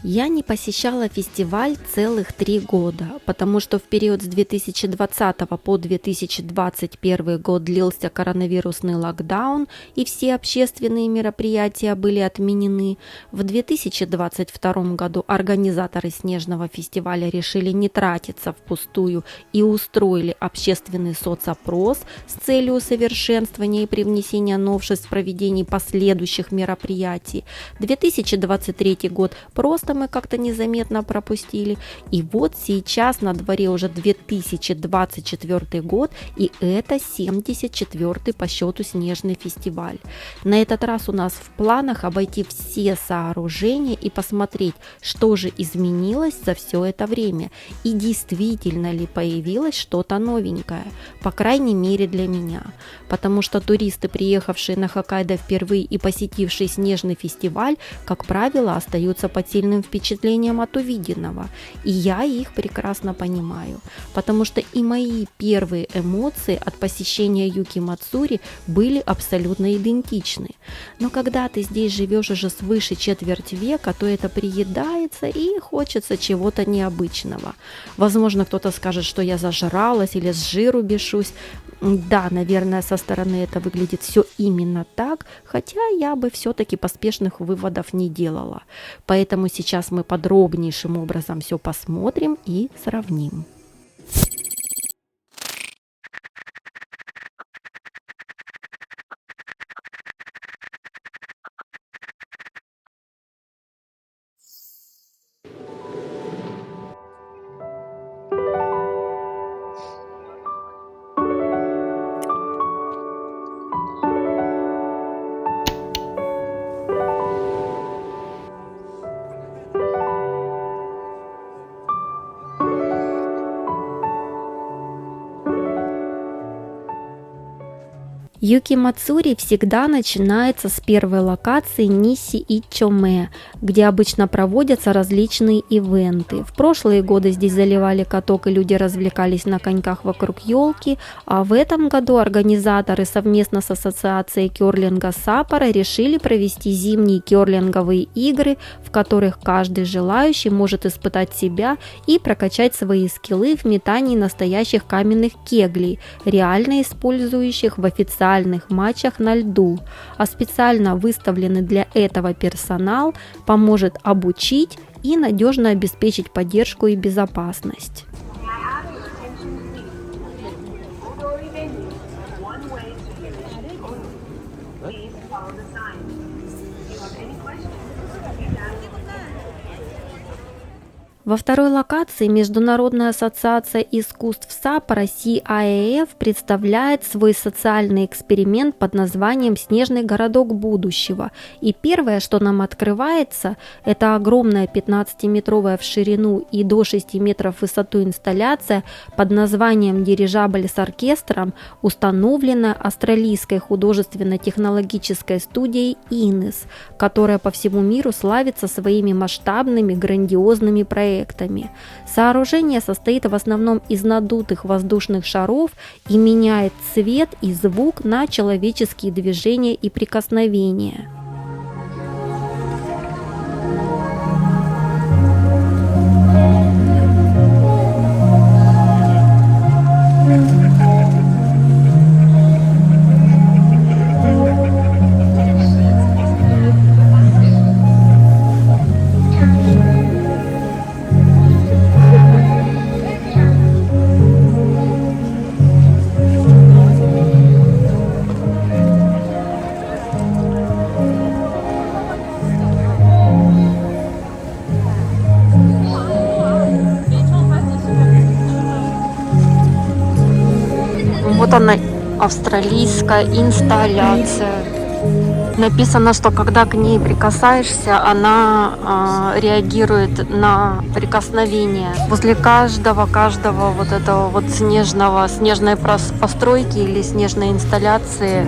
Я не посещала фестиваль целых 3 года, потому что в период с 2020 по 2021 год длился коронавирусный локдаун, и все общественные мероприятия были отменены. В 2022 году организаторы Снежного фестиваля решили не тратиться впустую и устроили общественный соцопрос с целью усовершенствования и привнесения новшеств в проведении последующих мероприятий. 2023 год просто мы как-то незаметно пропустили. И вот сейчас на дворе уже 2024 год, и это 74-й по счету Снежный фестиваль. На этот раз у нас в планах обойти все сооружения и посмотреть, что же изменилось за все это время, и действительно ли появилось что-то новенькое, по крайней мере для меня. Потому что туристы, приехавшие на Хоккайдо впервые и посетившие Снежный фестиваль, как правило, остаются под сильным впечатлением от увиденного. И я их прекрасно понимаю, потому что и мои первые эмоции от посещения Юки-Мацури были абсолютно идентичны. Но когда ты здесь живешь уже свыше четверть века, то это приедается и хочется чего-то необычного. Возможно, кто-то скажет, что я зажралась или с жиру бешусь. Да, наверное, со стороны это выглядит все именно так, хотя я бы все-таки поспешных выводов не делала. Поэтому сейчас мы подробнейшим образом все посмотрим и сравним. Юки-Мацури всегда начинается с первой локации Ниси-Ичоме, где обычно проводятся различные ивенты. В прошлые годы здесь заливали каток и люди развлекались на коньках вокруг елки, а в этом году организаторы совместно с ассоциацией кёрлинга Саппоро решили провести зимние кёрлинговые игры, в которых каждый желающий может испытать себя и прокачать свои скиллы в метании настоящих каменных кеглей, реально использующих в официальных матчах на льду, а специально выставленный для этого персонал поможет обучить и надежно обеспечить поддержку и безопасность. Во второй локации Международная ассоциация искусств Саппоро CIAF представляет свой социальный эксперимент под названием «Снежный городок будущего». И первое, что нам открывается, это огромная 15-метровая в ширину и до 6 метров в высоту инсталляция под названием «Дирижабль с оркестром», установленная австралийской художественно-технологической студией INES, которая по всему миру славится своими масштабными грандиозными проектами. Сооружение состоит в основном из надутых воздушных шаров и меняет цвет и звук на человеческие движения и прикосновения. Вот она, австралийская инсталляция. Написано, что когда к ней прикасаешься, она реагирует на прикосновение. Возле каждого вот этого вот снежной постройки или снежной инсталляции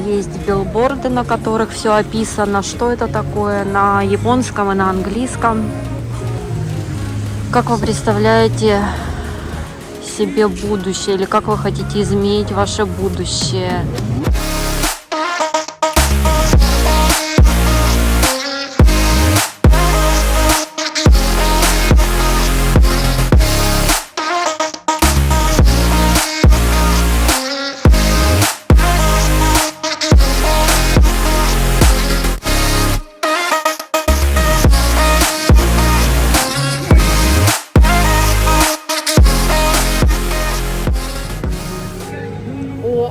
есть билборды, на которых все описано, что это такое, на японском и на английском. Как вы представляете себе будущее, или как вы хотите изменить ваше будущее?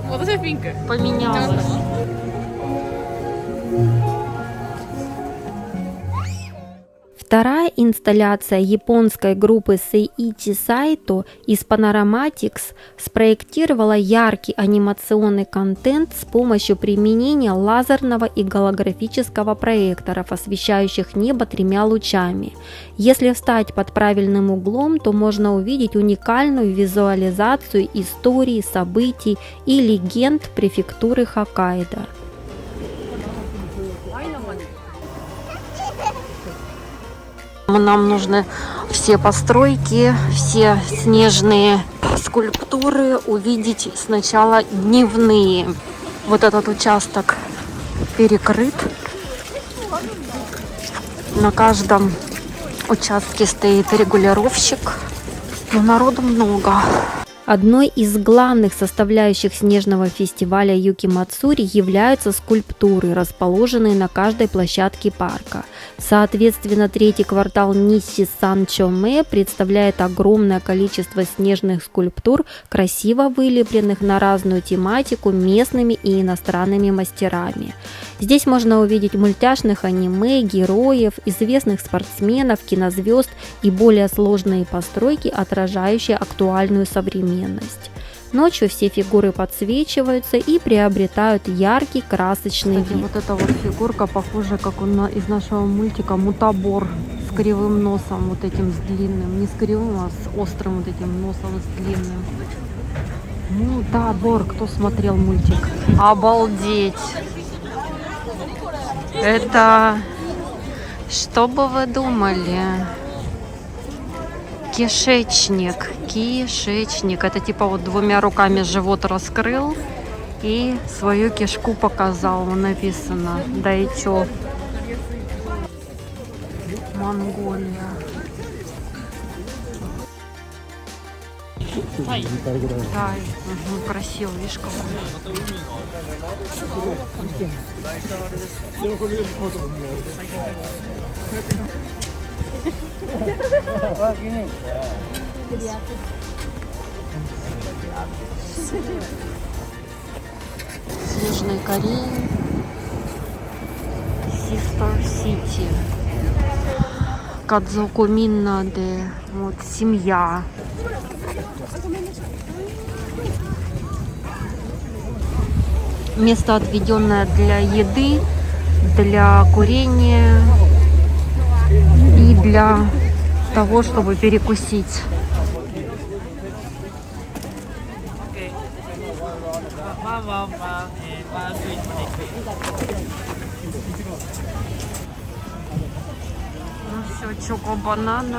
Wat is even vinken? Поменялось. Вторая инсталляция японской группы Seiichi Saito из Panoramatics спроектировала яркий анимационный контент с помощью применения лазерного и голографического проекторов, освещающих небо 3 лучами. Если встать под правильным углом, то можно увидеть уникальную визуализацию историй, событий и легенд префектуры Хоккайдо. Нам нужны все постройки, все снежные скульптуры увидеть сначала дневные. Вот этот участок перекрыт. На каждом участке стоит регулировщик, но народу много. Одной из главных составляющих снежного фестиваля Юки-Мацури являются скульптуры, расположенные на каждой площадке парка. Соответственно, третий квартал Нисси-Санчо-Мэ представляет огромное количество снежных скульптур, красиво вылепленных на разную тематику местными и иностранными мастерами. Здесь можно увидеть мультяшных аниме, героев, известных спортсменов, кинозвезд и более сложные постройки, отражающие актуальную современность. Ночью все фигуры подсвечиваются и приобретают яркий красочный вид. Вот эта вот фигурка похожа, как из нашего мультика, Мутабор с кривым носом, вот этим с длинным, не с кривым, а с острым вот этим носом с длинным. Мутабор, кто смотрел мультик? Обалдеть! Это, что бы вы думали? Кишечник. Кишечник. Это типа вот 2 руками живот раскрыл и свою кишку показал. Написано. Да и чё? Монголия. Тай. Угу, красиво, видишь, какой. В Южной Корее. Систер Сити. Кадзоку Миннаде. Вот семья. Место, отведенное для еды, для курения и для того, чтобы перекусить.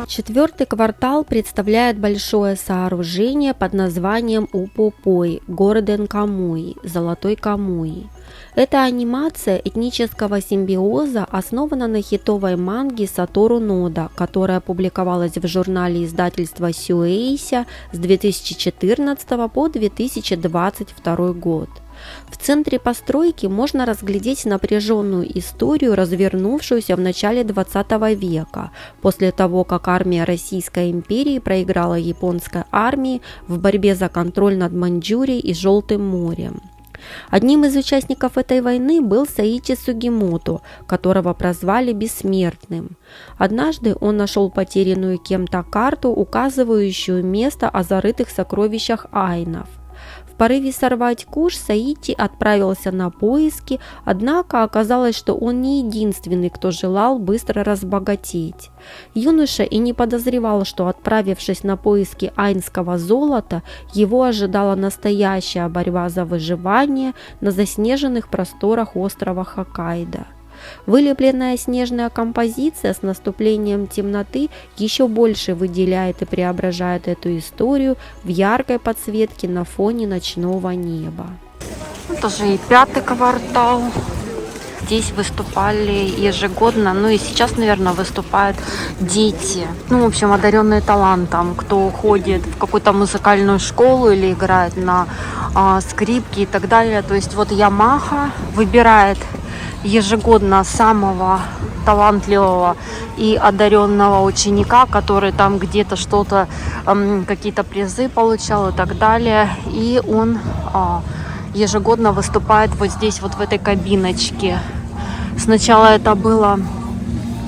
Четвертый квартал представляет большое сооружение под названием Упопой, Горден Камуи, Золотой Камуи. Эта анимация этнического симбиоза основана на хитовой манге Сатору Нода, которая публиковалась в журнале издательства Сюэйся с 2014 по 2022 год. В центре постройки можно разглядеть напряженную историю, развернувшуюся в начале 20 века, после того, как армия Российской империи проиграла японской армии в борьбе за контроль над Маньчжурией и Желтым морем. Одним из участников этой войны был Саичи Сугимото, которого прозвали Бессмертным. Однажды он нашел потерянную кем-то карту, указывающую место о зарытых сокровищах айнов. В порыве сорвать куш Саити отправился на поиски, однако оказалось, что он не единственный, кто желал быстро разбогатеть. Юноша и не подозревал, что, отправившись на поиски айнского золота, его ожидала настоящая борьба за выживание на заснеженных просторах острова Хоккайдо. Вылепленная снежная композиция с наступлением темноты еще больше выделяет и преображает эту историю в яркой подсветке на фоне ночного неба. Это же и 5-й квартал. Здесь выступали ежегодно, ну и сейчас, наверное, выступают дети. Ну, в общем, одаренные талантом, кто ходит в какую-то музыкальную школу или играет на скрипке и так далее. То есть вот Ямаха выбирает ежегодно самого талантливого и одаренного ученика, который там где-то что-то, какие-то призы получал и так далее. И он ежегодно выступает вот здесь, вот в этой кабиночке. Сначала это было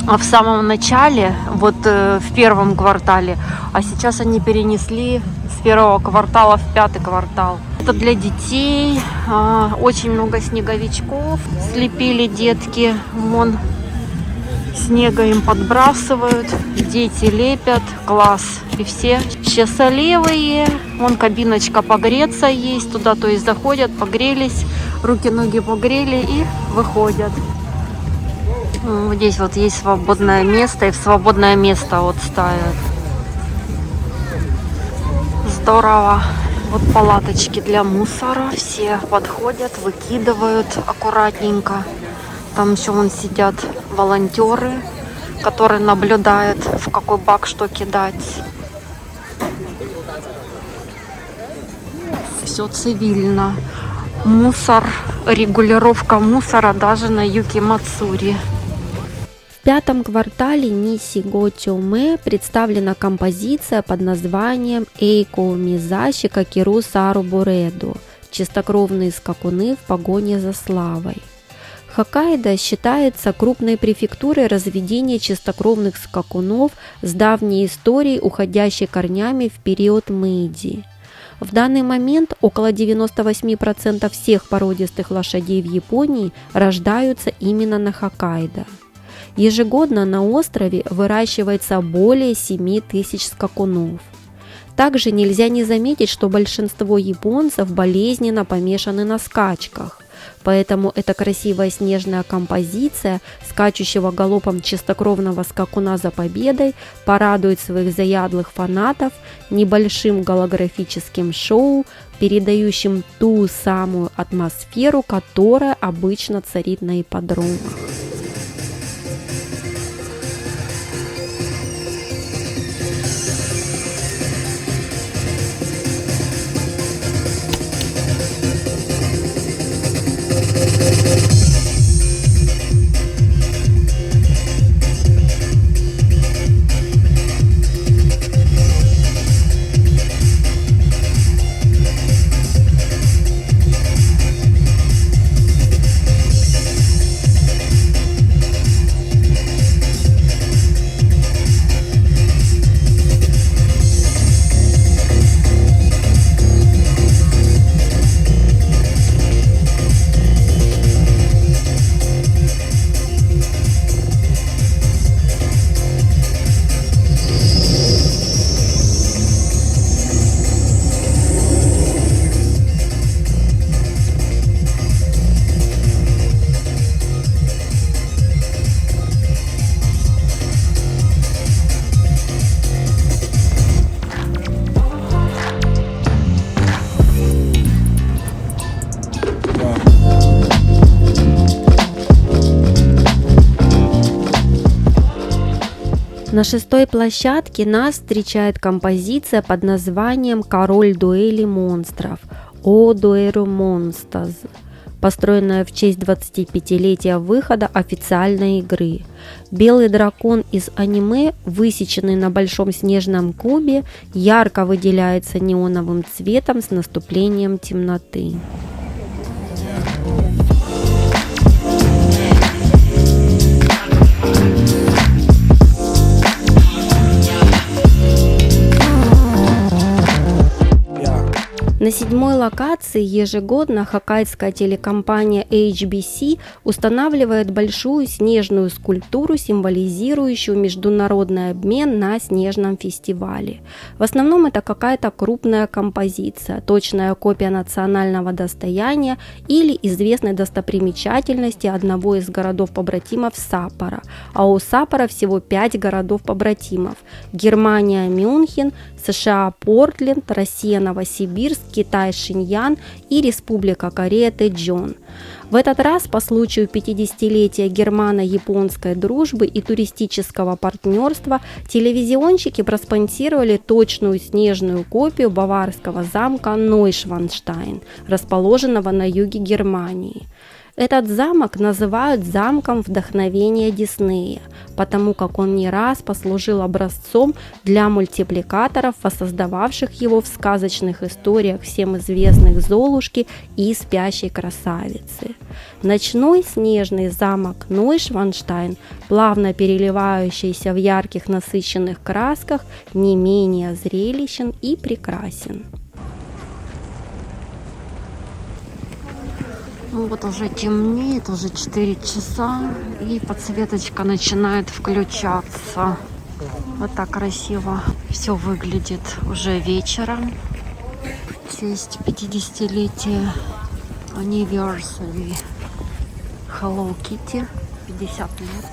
в самом начале, вот в 1-м квартале, а сейчас они перенесли с 1-го квартала в 5-й квартал. Это для детей, очень много снеговичков слепили детки, вон снега им подбрасывают, дети лепят, класс. И все счастливые, вон кабиночка погреться есть, туда то есть заходят, погрелись, руки-ноги погрели и выходят. Здесь вот есть свободное место, и в свободное место вот ставят. Здорово. Вот палаточки для мусора, все подходят, выкидывают аккуратненько. Там еще вон сидят волонтеры, которые наблюдают, в какой бак что кидать. Все цивильно. Мусор, регулировка мусора даже на Юки-Мацури. В 5-м квартале Ниси Го-Чоуме представлена композиция под названием «Эйко Мизаши Какиру Сару Буреду» – «Чистокровные скакуны в погоне за славой». Хоккайдо считается крупной префектурой разведения чистокровных скакунов с давней историей, уходящей корнями в период Мэйдзи. В данный момент около 98% всех породистых лошадей в Японии рождаются именно на Хоккайдо. Ежегодно на острове выращивается более 7 тысяч скакунов. Также нельзя не заметить, что большинство японцев болезненно помешаны на скачках. Поэтому эта красивая снежная композиция скачущего галопом чистокровного скакуна за победой порадует своих заядлых фанатов небольшим голографическим шоу, передающим ту самую атмосферу, которая обычно царит на ипподромах. На 6-й площадке нас встречает композиция под названием «Король дуэли монстров» «О Дуэру Монстаз», построенная в честь 25-летия выхода официальной игры. Белый дракон из аниме, высеченный на большом снежном кубе, ярко выделяется неоновым цветом с наступлением темноты. На На 7-й локации ежегодно хоккайдская телекомпания HBC устанавливает большую снежную скульптуру, символизирующую международный обмен на снежном фестивале. В основном это какая-то крупная композиция, точная копия национального достояния или известной достопримечательности одного из городов-побратимов Саппоро, а у Саппоро всего 5 городов-побратимов – Германия – Мюнхен, США – Портленд, Россия – Новосибирск, Китай – Шиньян и Республика Корея – Тэджон. В этот раз по случаю 50-летия германо-японской дружбы и туристического партнерства телевизионщики проспонсировали точную снежную копию баварского замка Нойшванштайн, расположенного на юге Германии. Этот замок называют замком вдохновения Диснея, потому как он не раз послужил образцом для мультипликаторов, воссоздававших его в сказочных историях всем известных Золушки и Спящей красавицы. Ночной снежный замок Нойшванштайн, плавно переливающийся в ярких насыщенных красках, не менее зрелищен и прекрасен. Ну вот уже темнеет, уже 4 часа, и подсветочка начинает включаться. Вот так красиво все выглядит уже вечером. В честь 50-летия Anniversary Hello Kitty, 50 лет.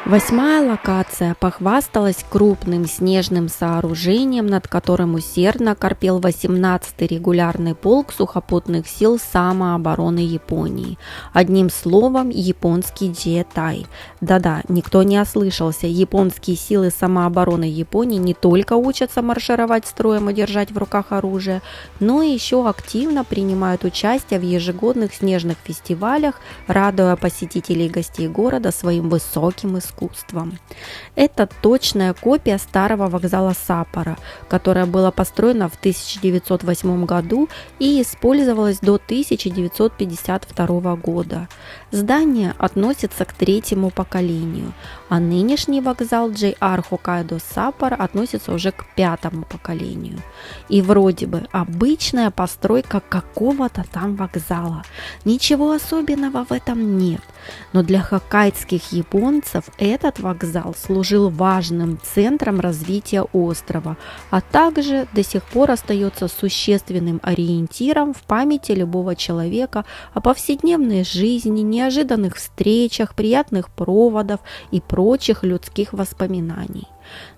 Восьмая локация похвасталась крупным снежным сооружением, над которым усердно корпел 18-й регулярный полк сухопутных сил самообороны Японии. Одним словом, японский Дзиэтай. Да-да, никто не ослышался, японские силы самообороны Японии не только учатся маршировать строем и держать в руках оружие, но и еще активно принимают участие в ежегодных снежных фестивалях, радуя посетителей и гостей города своим высоким искусством. Это точная копия старого вокзала Саппоро, которое было построено в 1908 году и использовалось до 1952 года. Здание относится к третьему поколению, а нынешний вокзал JR Hokkaido Sapporo относится уже к 5-му поколению. И вроде бы обычная постройка какого-то там вокзала. Ничего особенного в этом нет. Но для хоккайдских японцев этот вокзал служил важным центром развития острова, а также до сих пор остается существенным ориентиром в памяти любого человека о повседневной жизни, неожиданных встречах, приятных проводах и прочих людских воспоминаний.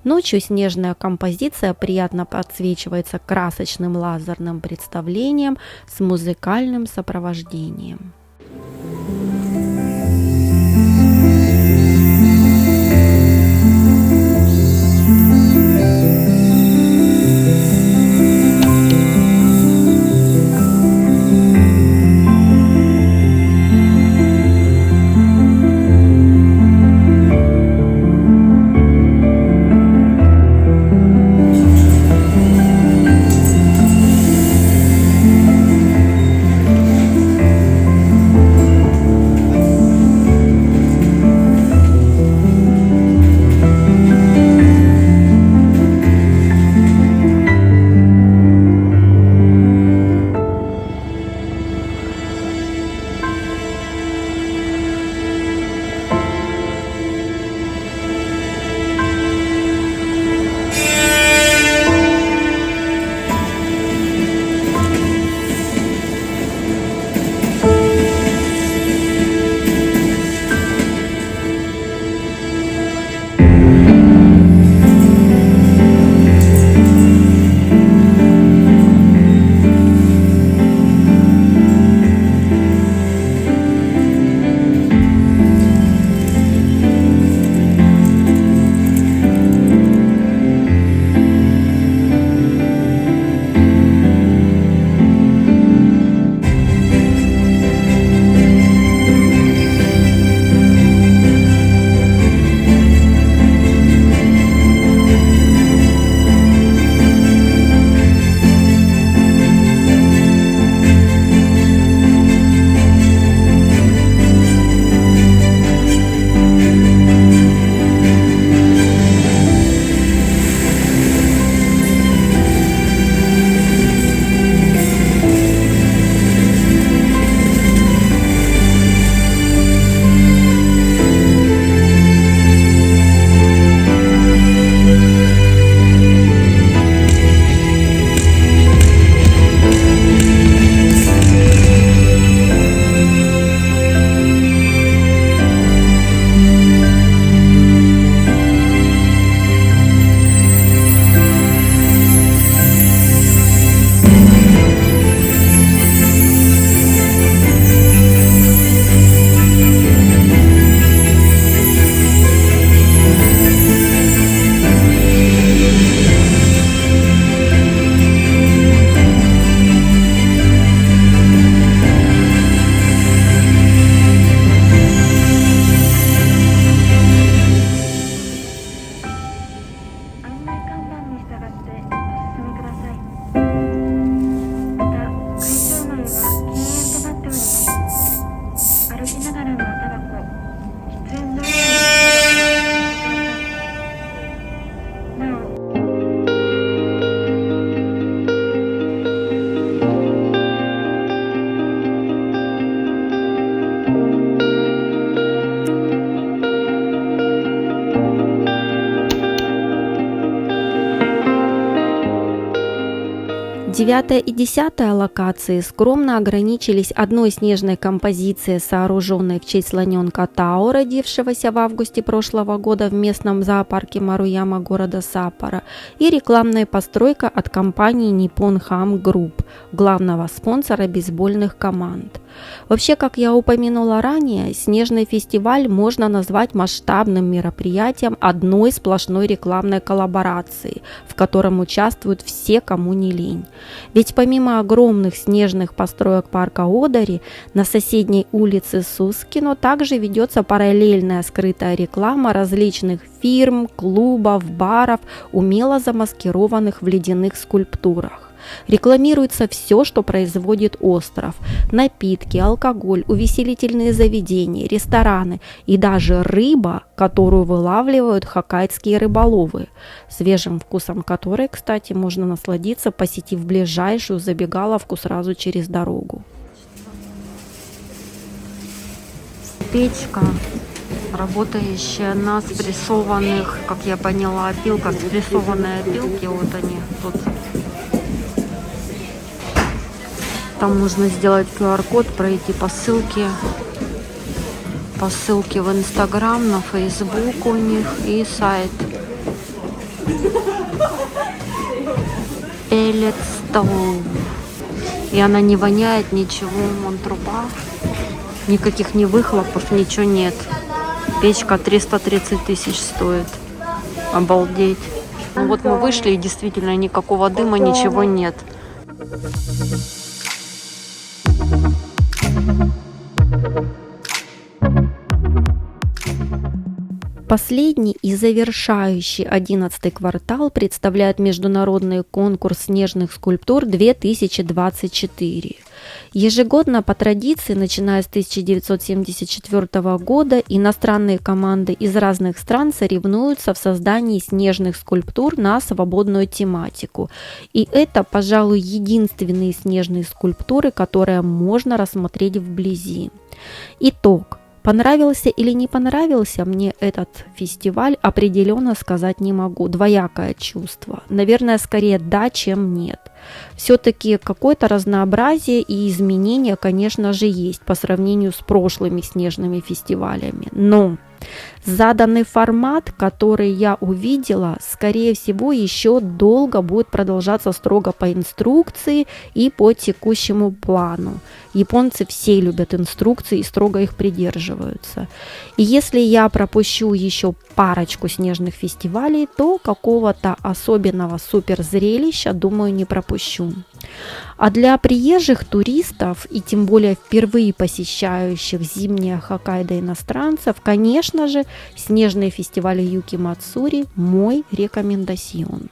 Ночью снежная композиция приятно подсвечивается красочным лазерным представлением с музыкальным сопровождением. 9 и 10 локации скромно ограничились одной снежной композицией, сооруженной в честь слоненка Тао, родившегося в августе прошлого года в местном зоопарке Маруяма города Саппоро, и рекламной постройкой от компании Nippon Ham Group, главного спонсора бейсбольных команд. Вообще, как я упомянула ранее, снежный фестиваль можно назвать масштабным мероприятием одной сплошной рекламной коллаборации, в котором участвуют все, кому не лень. Ведь помимо огромных снежных построек парка Одари, на соседней улице Сускино также ведется параллельная скрытая реклама различных фирм, клубов, баров, умело замаскированных в ледяных скульптурах. Рекламируется все, что производит остров: напитки, алкоголь, увеселительные заведения, рестораны и даже рыба, которую вылавливают хоккайдские рыболовы, свежим вкусом которой, кстати, можно насладиться, посетив ближайшую забегаловку сразу через дорогу. Печка, работающая на спрессованных, как я поняла, опилках, спрессованные опилки, вот они тут. Там можно сделать QR-код, пройти по ссылке в Инстаграм, на Фейсбук у них и сайт. Pellet Stove. И она не воняет ничего, вон труба. Никаких ни выхлопов, ничего нет. Печка 330 тысяч стоит. Обалдеть. Ну вот мы вышли, и действительно никакого дыма, ничего нет. Последний и завершающий 11-й квартал представляет международный конкурс снежных скульптур 2024. Ежегодно по традиции, начиная с 1974 года, иностранные команды из разных стран соревнуются в создании снежных скульптур на свободную тематику. И это, пожалуй, единственные снежные скульптуры, которые можно рассмотреть вблизи. Итог. Понравился или не понравился мне этот фестиваль, определенно сказать не могу. Двоякое чувство. Наверное, скорее да, чем нет. Все-таки какое-то разнообразие и изменения, конечно же, есть по сравнению с прошлыми снежными фестивалями. Но заданный формат, который я увидела, скорее всего, еще долго будет продолжаться строго по инструкции и по текущему плану. Японцы все любят инструкции и строго их придерживаются. И если я пропущу еще парочку снежных фестивалей, то какого-то особенного суперзрелища, думаю, не пропущу. А для приезжих туристов и тем более впервые посещающих зимнее Хоккайдо иностранцев, конечно же, снежный фестиваль Юки Мацури – мой рекомендацион.